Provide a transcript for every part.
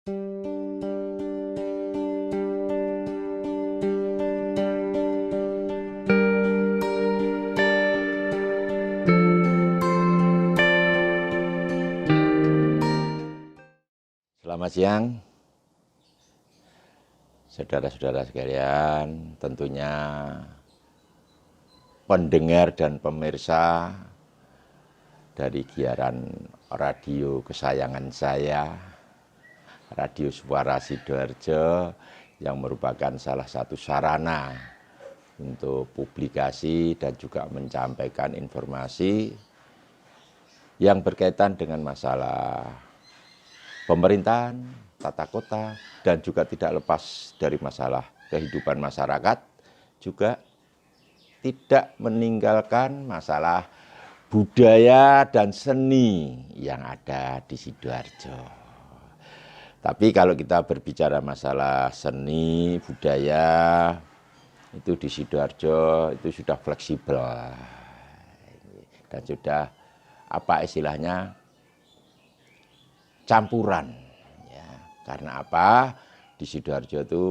Selamat siang, saudara-saudara sekalian, tentunya pendengar dan pemirsa dari Giaran Radio kesayangan saya, Radio Suara Sidoarjo, yang merupakan salah satu sarana untuk publikasi dan juga menyampaikan informasi yang berkaitan dengan masalah pemerintahan, tata kota, dan juga tidak lepas dari masalah kehidupan masyarakat, juga tidak meninggalkan masalah budaya dan seni yang ada di Sidoarjo. Tapi kalau kita berbicara masalah seni, budaya, itu di Sidoarjo itu sudah fleksibel. Dan sudah, apa istilahnya, campuran, ya. Karena apa? Di Sidoarjo itu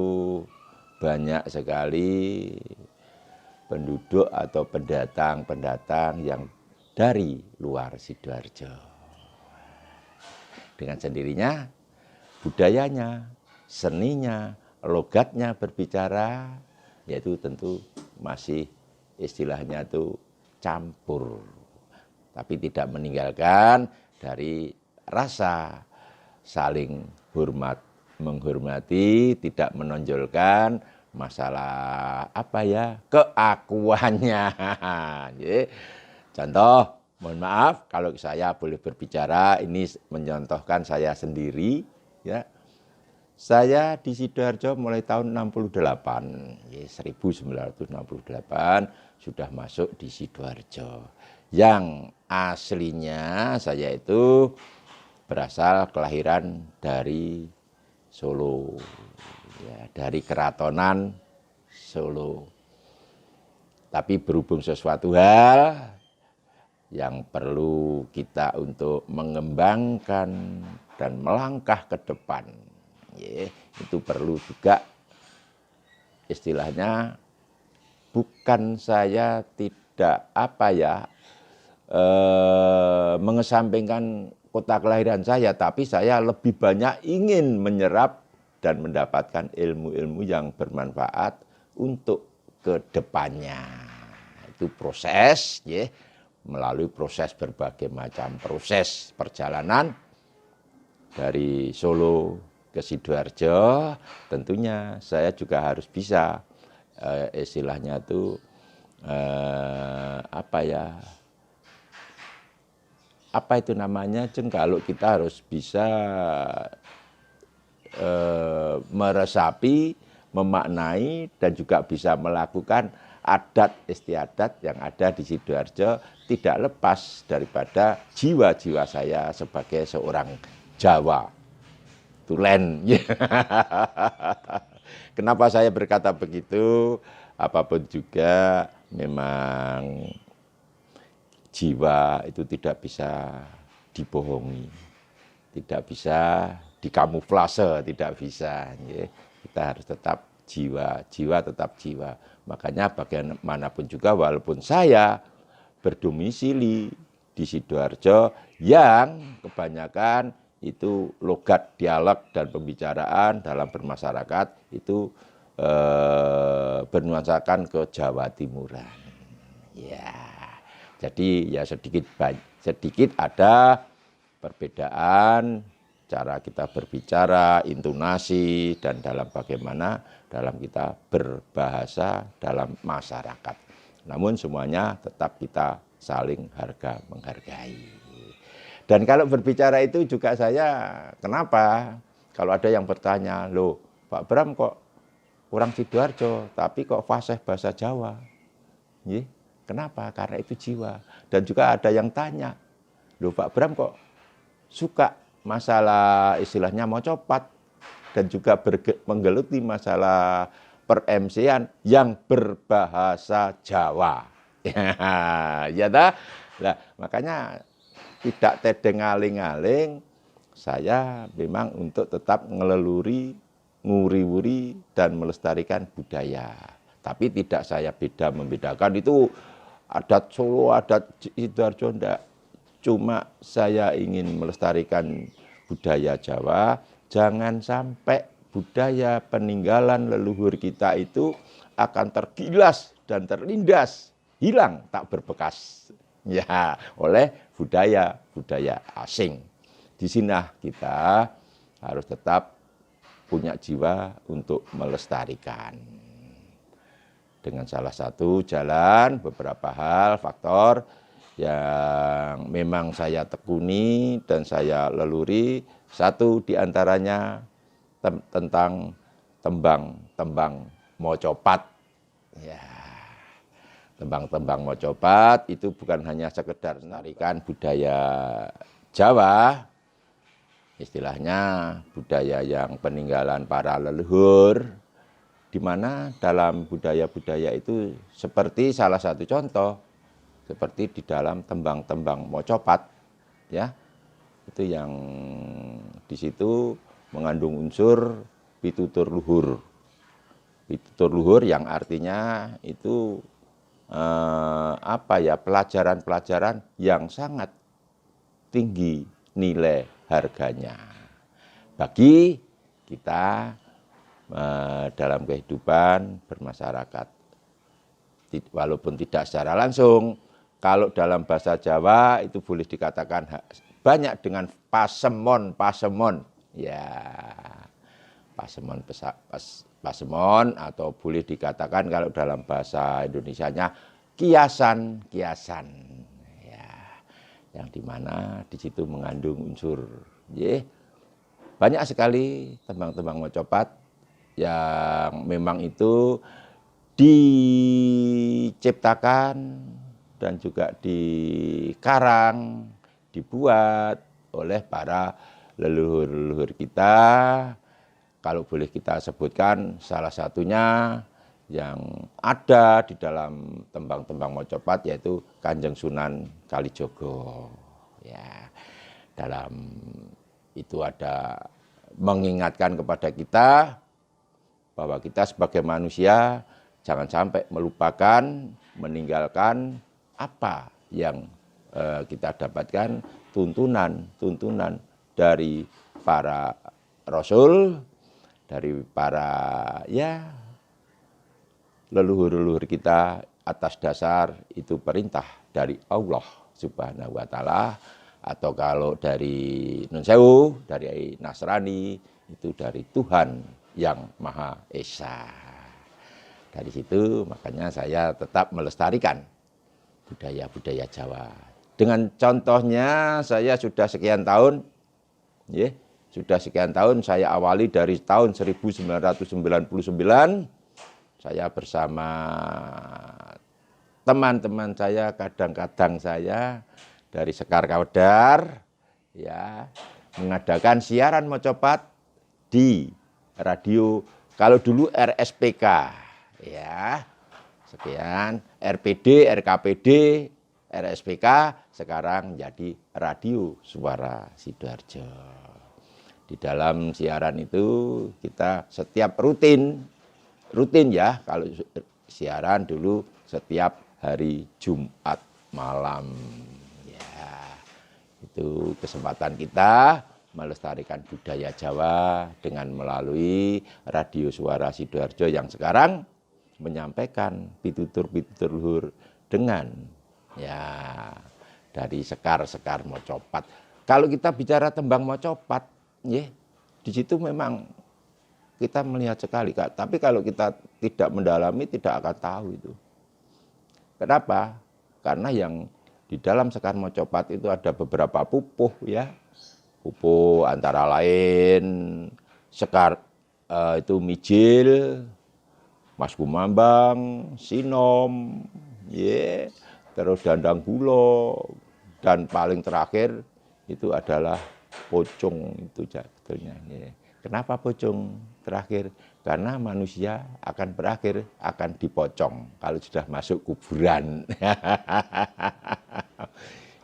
banyak sekali penduduk atau pendatang yang dari luar Sidoarjo. Dengan sendirinya budayanya, seninya, logatnya berbicara, yaitu tentu masih istilahnya itu campur. Tapi tidak meninggalkan dari rasa saling hormat menghormati, tidak menonjolkan masalah keakuannya. Contoh, mohon maaf kalau saya boleh berbicara, ini menyontohkan saya sendiri, ya. Saya di Sidoarjo mulai tahun 68, 1968 sudah masuk di Sidoarjo. Yang aslinya saya itu berasal kelahiran dari Solo, ya, dari Keratonan Solo. Tapi berhubung sesuatu hal yang perlu kita untuk mengembangkan dan melangkah ke depan, ya, itu perlu juga istilahnya bukan saya tidak mengesampingkan kota kelahiran saya, tapi saya lebih banyak ingin menyerap dan mendapatkan ilmu-ilmu yang bermanfaat untuk kedepannya. Itu proses, ya, melalui proses berbagai macam proses perjalanan dari Solo ke Sidoarjo. Tentunya saya juga harus bisa istilahnya itu kalau kita harus bisa meresapi, memaknai, dan juga bisa melakukan adat istiadat yang ada di Sidoarjo, tidak lepas daripada jiwa-jiwa saya sebagai seorang Jawa Tulen. Kenapa saya berkata begitu? Apapun juga memang jiwa itu tidak bisa dibohongi, tidak bisa dikamuflase, tidak bisa. Kita harus tetap jiwa tetap jiwa. Makanya bagaimanapun juga walaupun saya berdomisili di Sidoarjo yang kebanyakan itu logat, dialog, dan pembicaraan dalam bermasyarakat itu bernuansakan ke Jawa Timuran. Ya. Jadi ya sedikit ada perbedaan cara kita berbicara, intonasi, dan dalam bagaimana dalam kita berbahasa dalam masyarakat. Namun semuanya tetap kita saling menghargai. Dan kalau berbicara itu juga saya, kenapa? Kalau ada yang bertanya, loh Pak Bram kok orang Sidoarjo, tapi kok fasih bahasa Jawa? Kenapa? Karena itu jiwa. Dan juga ada yang tanya, loh Pak Bram kok suka masalah istilahnya mocopat dan juga menggeluti masalah per-MC-an yang berbahasa Jawa. Ya dah. Nah, makanya tidak tedeng aling-aling saya memang untuk tetap ngeleluri, nguri-wuri, dan melestarikan budaya. Tapi tidak saya membedakan itu adat Solo, adat Sidoarjo, enggak. Cuma saya ingin melestarikan budaya Jawa, jangan sampai budaya peninggalan leluhur kita itu akan tergilas dan terlindas, hilang tak berbekas ya oleh budaya asing. Di sini kita harus tetap punya jiwa untuk melestarikan. Dengan salah satu jalan, beberapa hal, faktor yang memang saya tekuni dan saya leluri. Satu diantaranya tentang tembang mocopat. Ya, tembang mocopat itu bukan hanya sekedar melestarikan budaya Jawa, istilahnya budaya yang peninggalan para leluhur, di mana dalam budaya-budaya itu seperti salah satu contoh, seperti di dalam tembang mocopat, ya, itu yang di situ mengandung unsur pitutur luhur. Pitutur luhur yang artinya itu pelajaran-pelajaran yang sangat tinggi nilai harganya bagi kita dalam kehidupan bermasyarakat. Walaupun tidak secara langsung, kalau dalam bahasa Jawa itu boleh dikatakan banyak dengan pasemon, ya, pasemon atau boleh dikatakan kalau dalam bahasa Indonesianya kiasan, ya, yang dimana di situ mengandung unsur, banyak sekali tembang-tembang mocopat yang memang itu diciptakan dan juga dikarang, dibuat oleh para leluhur-leluhur kita. Kalau boleh kita sebutkan salah satunya yang ada di dalam tembang-tembang mocopat yaitu Kanjeng Sunan Kalijogo. Ya, dalam itu ada mengingatkan kepada kita bahwa kita sebagai manusia jangan sampai melupakan, meninggalkan apa yang kita dapatkan, tuntunan dari para rasul, dari para leluhur-leluhur kita atas dasar itu perintah dari Allah Subhanahu wa taala, atau kalau dari Nun Sewu, dari Nasrani itu dari Tuhan yang Maha Esa. Dari situ makanya saya tetap melestarikan budaya-budaya Jawa. Dengan contohnya saya sudah sekian tahun, saya awali dari tahun 1999, saya bersama teman-teman saya, kadang-kadang saya dari Sekar Kawedar, ya, mengadakan siaran mocopat di radio, kalau dulu RSPK, ya, sekian, RPD, RKPD, RSPK, sekarang menjadi Radio Suara Sidoarjo. Di dalam siaran itu kita setiap rutin ya, kalau siaran dulu setiap hari Jumat malam. Ya, itu kesempatan kita melestarikan budaya Jawa dengan melalui Radio Suara Sidoarjo yang sekarang menyampaikan pitutur-pitutur luhur dengan dari sekar-sekar mocopat. Kalau kita bicara tembang mocopat, di situ memang kita melihat sekali, Kak. Tapi kalau kita tidak mendalami tidak akan tahu itu. Kenapa? Karena yang di dalam sekar mocopat itu ada beberapa pupuh, ya. Pupuh antara lain sekar itu mijil, Mas Kumambang, sinom, terus dandang gulo, dan paling terakhir itu adalah pocong itu jatuhnya. Kenapa pocong terakhir? Karena manusia akan berakhir, akan dipocong kalau sudah masuk kuburan.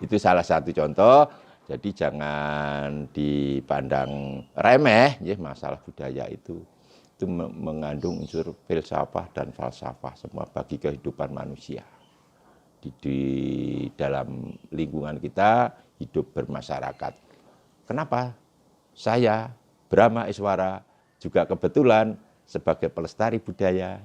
Itu salah satu contoh. Jadi jangan dipandang remeh, ya, masalah budaya itu mengandung unsur filsafah dan falsafah semua bagi kehidupan manusia. Di dalam lingkungan kita hidup bermasyarakat. Kenapa? Saya, Brahma Iswara, juga kebetulan sebagai pelestari budaya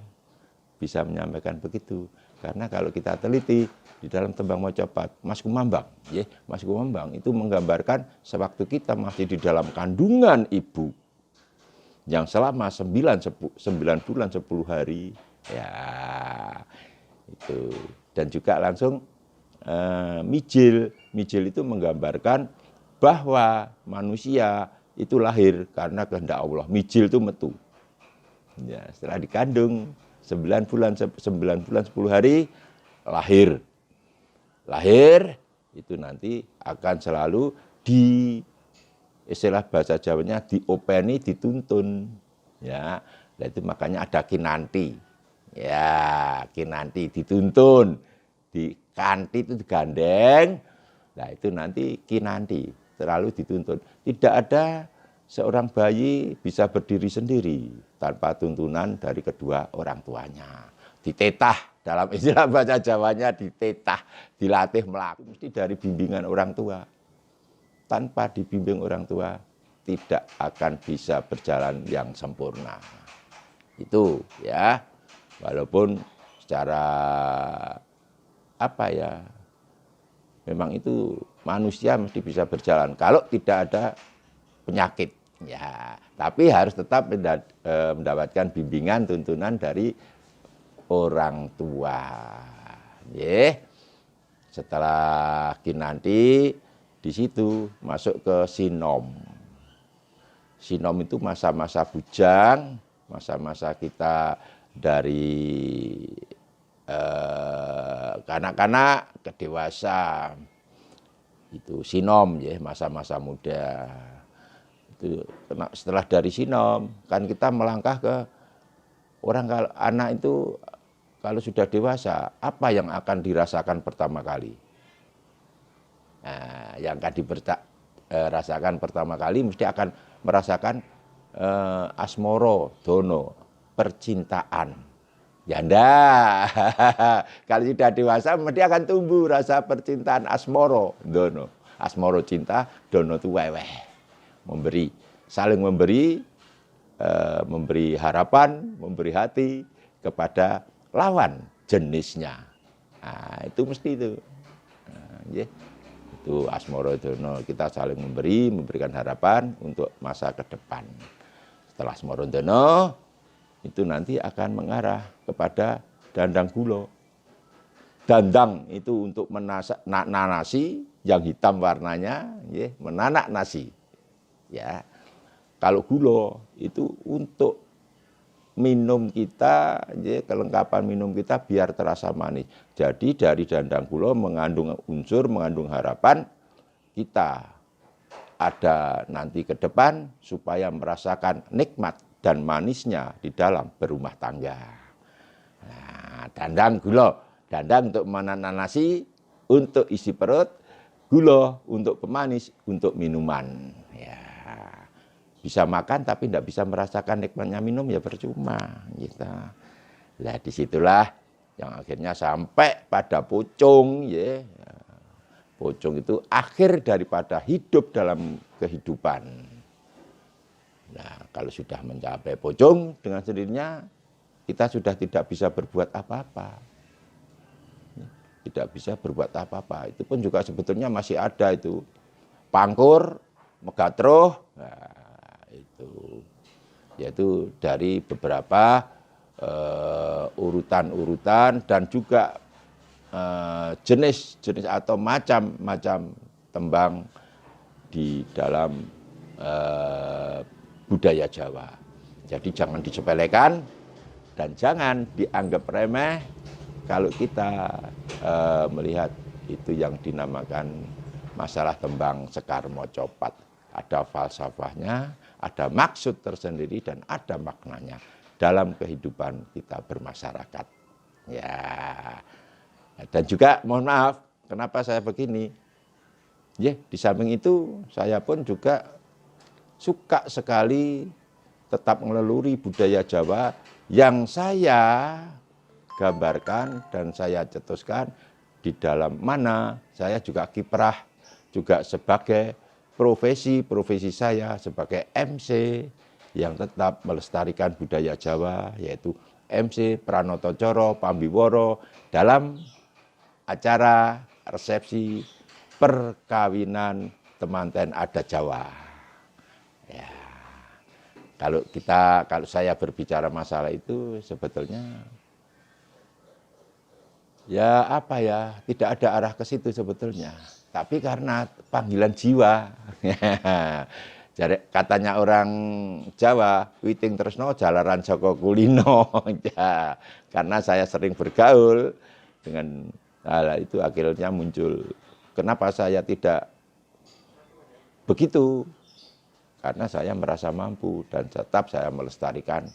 bisa menyampaikan begitu. Karena kalau kita teliti di dalam tembang Mocopat, Mas Kumambang, ya, Mas Kumambang itu menggambarkan sewaktu kita masih di dalam kandungan ibu yang selama 9 bulan 10 hari, ya itu. Dan juga langsung mijil itu menggambarkan bahwa manusia itu lahir karena kehendak Allah. Mijil itu metu. Ya, setelah dikandung 9 bulan 10 hari lahir. Lahir itu nanti akan selalu istilah bahasa Jawanya diopeni, dituntun. Ya, nah itu makanya ada kinanti. Ya, kinanti dituntun. Di kanti itu digandeng. Nah, itu nanti kinanti, selalu dituntun. Tidak ada seorang bayi bisa berdiri sendiri tanpa tuntunan dari kedua orang tuanya. Ditetah, dalam istilah bahasa Jawanya ditetah, dilatih melaku, mesti dari bimbingan orang tua. Tanpa dibimbing orang tua, tidak akan bisa berjalan yang sempurna. Itu ya, walaupun secara memang itu manusia mesti bisa berjalan kalau tidak ada penyakit. Ya, tapi harus tetap mendapatkan bimbingan, tuntunan dari orang tua. Yeah. Setelah kinanti, di situ masuk ke sinom. Sinom itu masa-masa bujang, masa-masa kita dari kanak-kanak ke dewasa. Itu sinom, ya, masa-masa muda. Itu setelah dari sinom, kan kita melangkah ke orang. Kalau anak itu kalau sudah dewasa, apa yang akan dirasakan pertama kali? Nah, yang akan dirasakan pertama kali mesti akan merasakan asmoro, dono, percintaan. Ya enggak. Kalau sudah dewasa mesti akan tumbuh rasa percintaan asmoro, dono. Asmoro cinta, dono itu weweh. Memberi, saling memberi, memberi harapan, memberi hati kepada lawan jenisnya. Nah, itu mesti itu. Nah, itu asmoro dono, kita saling memberikan harapan untuk masa ke depan. Setelah asmoro dono, itu nanti akan mengarah kepada dandang gulo. Dandang itu untuk nanasi yang hitam warnanya, ya, menanak nasi. Ya, kalau gulo itu untuk minum kita, ya, kelengkapan minum kita biar terasa manis. Jadi dari dandang gulo mengandung unsur, mengandung harapan kita ada nanti ke depan supaya merasakan nikmat dan manisnya di dalam berumah tangga. Nah, dandang gulo, dandang untuk menanak nasi, untuk isi perut, gulo untuk pemanis, untuk minuman. Ya, bisa makan tapi tidak bisa merasakan nikmatnya minum, ya percuma. Gitu. Nah, disitulah yang akhirnya sampai pada pucung, ya. Pucung itu akhir daripada hidup dalam kehidupan. Nah, kalau sudah mencapai pucung dengan sendirinya, kita sudah tidak bisa berbuat apa-apa. Tidak bisa berbuat apa-apa. Itu pun juga sebetulnya masih ada itu. Pangkur, megatroh, nah, itu. Yaitu dari beberapa urutan-urutan dan juga jenis-jenis atau macam-macam tembang di dalam budaya Jawa. Jadi jangan disepelekan dan jangan dianggap remeh kalau kita melihat itu yang dinamakan masalah tembang Sekar Mocopat. Ada falsafahnya, ada maksud tersendiri dan ada maknanya dalam kehidupan kita bermasyarakat. Ya. Dan juga mohon maaf, kenapa saya begini? Di samping itu saya pun juga suka sekali tetap mengeleluri budaya Jawa yang saya gambarkan dan saya cetuskan di dalam mana saya juga kiprah juga sebagai profesi saya sebagai MC yang tetap melestarikan budaya Jawa, yaitu MC Pranoto Coro Pambiworo dalam acara resepsi perkawinan temanten adat Jawa. Ya. Kalau saya berbicara masalah itu sebetulnya tidak ada arah ke situ sebetulnya. Tapi karena panggilan jiwa. Jadi katanya orang Jawa, witing tresno jalaran Joko Kulino. Ya, karena saya sering bergaul dengan hal itu akhirnya muncul. Kenapa saya tidak begitu? Karena saya merasa mampu dan tetap saya melestarikan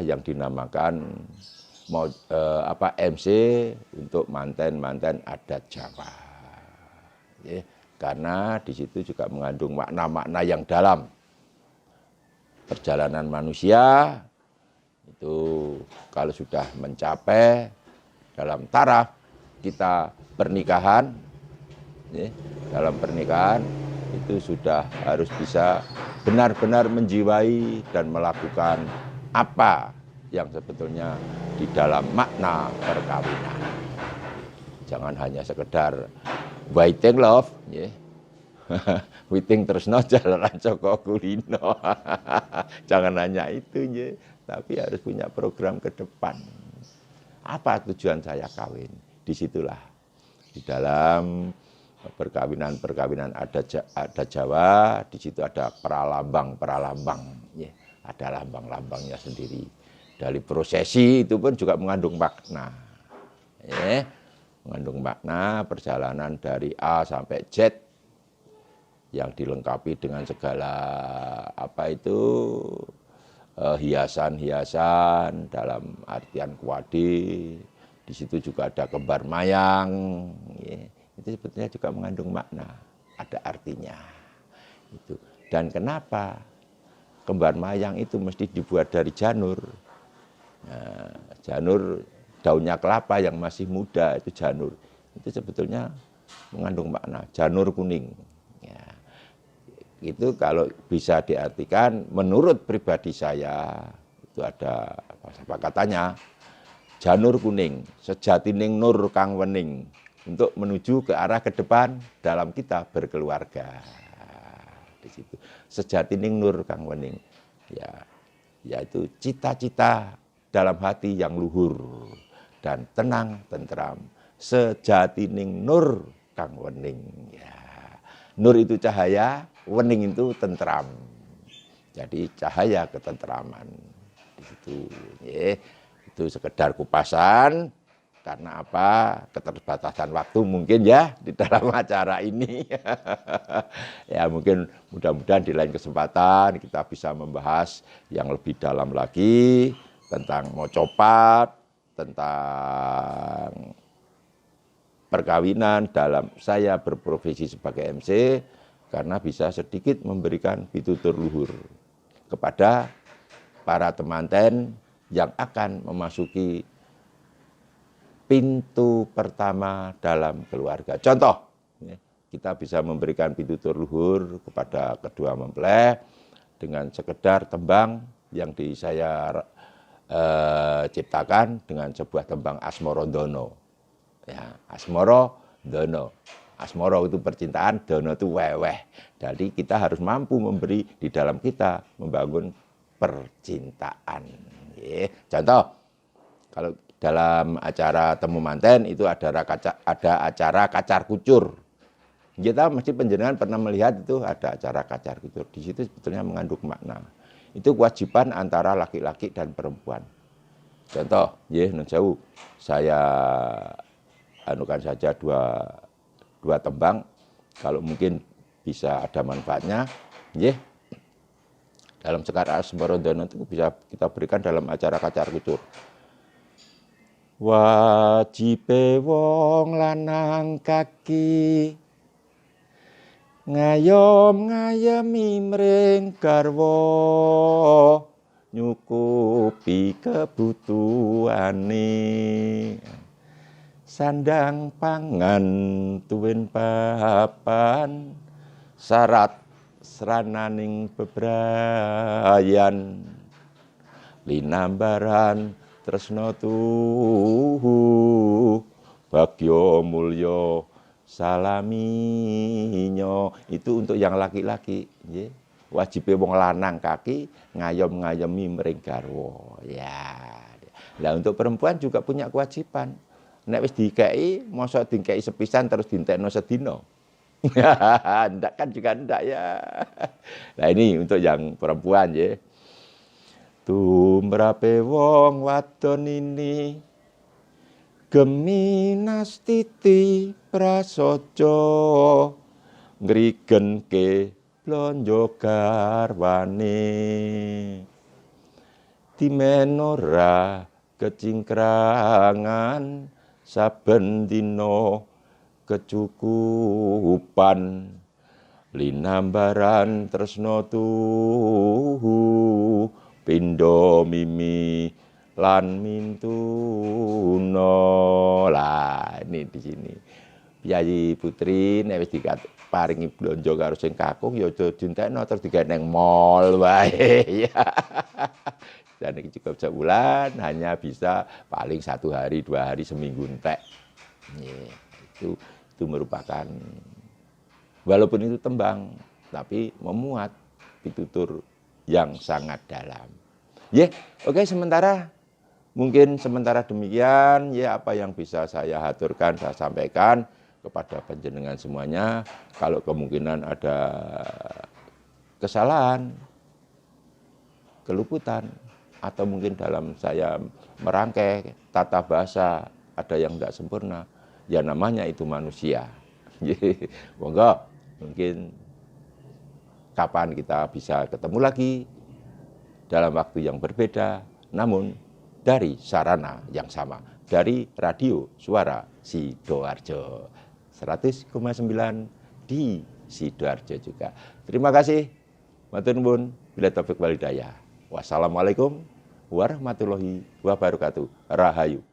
yang dinamakan MC untuk manten-manten adat Jawa. Ya, karena di situ juga mengandung makna-makna yang dalam. Perjalanan manusia itu kalau sudah mencapai dalam taraf kita pernikahan, dalam pernikahan itu sudah harus bisa benar-benar menjiwai dan melakukan apa yang sebetulnya di dalam makna perkawinan. Jangan hanya sekedar waiting love, witing tresno jalaran Joko Kulino. Jangan hanya itu, tapi harus punya program ke depan. Apa tujuan saya kawin? Disitulah di dalam perkawinan adat Jawa, di situ ada peralambang, ada lambang-lambangnya sendiri. Dari prosesi itu pun juga mengandung makna, mengandung makna perjalanan dari A sampai Z yang dilengkapi dengan segala hiasan-hiasan dalam artian kuade. Di situ juga ada kembar mayang, itu sebetulnya juga mengandung makna, ada artinya. Itu. Dan kenapa kembar mayang itu mesti dibuat dari janur? Nah, janur daunnya kelapa yang masih muda itu janur. Itu sebetulnya mengandung makna, janur kuning. Ya. Itu kalau bisa diartikan menurut pribadi saya itu ada apa katanya? Janur kuning, sejatining nur kang wening untuk menuju ke arah ke depan dalam kita berkeluarga. Di situ sejatining nur kang wening, yaitu cita-cita dalam hati yang luhur dan tenang tentram. Sejatining nur kang wening. Ya. Nur itu cahaya, wening itu tentram. Jadi cahaya ketentraman di situ. Itu sekedar kupasan, karena apa? Keterbatasan waktu mungkin di dalam acara ini. Ya mungkin mudah-mudahan di lain kesempatan kita bisa membahas yang lebih dalam lagi tentang mocopat, tentang perkawinan dalam saya berprofesi sebagai MC, karena bisa sedikit memberikan pitutur luhur kepada para temanten yang akan memasuki pintu pertama dalam keluarga. Contoh, kita bisa memberikan pitutur luhur kepada kedua mempelai dengan sekedar tembang yang saya ciptakan dengan sebuah tembang Asmoro Dono. Ya, Asmoro Dono. Asmoro itu percintaan, Dono itu weweh. Jadi kita harus mampu memberi di dalam kita membangun percintaan. Contoh, kalau dalam acara temu manten itu ada acara kacar kucur. Kita mesti penjenengan pernah melihat itu ada acara kacar kucur. Di situ sebetulnya mengandung makna. Itu kewajiban antara laki-laki dan perempuan. Contoh, nun jauh, saya anukan saja dua tembang, kalau mungkin bisa ada manfaatnya, dalam Sekar Asmoro Dono itu bisa kita berikan dalam acara kacar kucur. wajibe wong lanang kaki ngayom-ngayomi mring garwa nyukupi kebutuhane sandang pangan tuwin papan syarat srananing bebrayan linambaran tresna tuhu bagya mulya salaminyo. Itu untuk yang laki-laki nggih. Wajibe wong lanang kaki ngayom-ngayomi mring garwa. Ya. Lah untuk perempuan juga punya kewajiban. Nek wis dikeki, mosok dikeki sepisan terus dintekno sedina. Ndak kan juga ndak ya. Nah ini untuk yang perempuan ya. Tumrape wong wadon ini geminastiti prasaja ngrigenke blanja garwane dimenora kecingkrangan saben dina kecukupan linambaran tresna tuhu pindha mimi lan mintuna. Lah ini di sini Piyayi Putri nek wis paringi blanja karo sing kakung ya aja dientekno terus digawe nang mall wae ya. Dan ini cukup sebulan hanya bisa paling 1 hari 2 hari seminggu entek. Itu merupakan walaupun itu tembang tapi memuat pitutur yang sangat dalam. Oke, mungkin sementara demikian ya apa yang bisa saya haturkan, saya sampaikan kepada panjenengan semuanya. Kalau kemungkinan ada kesalahan, keluputan, atau mungkin dalam saya merangkai tata bahasa ada yang tidak sempurna, ya namanya itu manusia. Monggo, mungkin kapan kita bisa ketemu lagi dalam waktu yang berbeda, namun dari sarana yang sama, dari Radio Suara Sidoarjo 100,9 di Sidoarjo juga. Terima kasih. Matur nuwun. Bila taufik wal hidayah. Wassalamualaikum warahmatullahi wabarakatuh. Rahayu.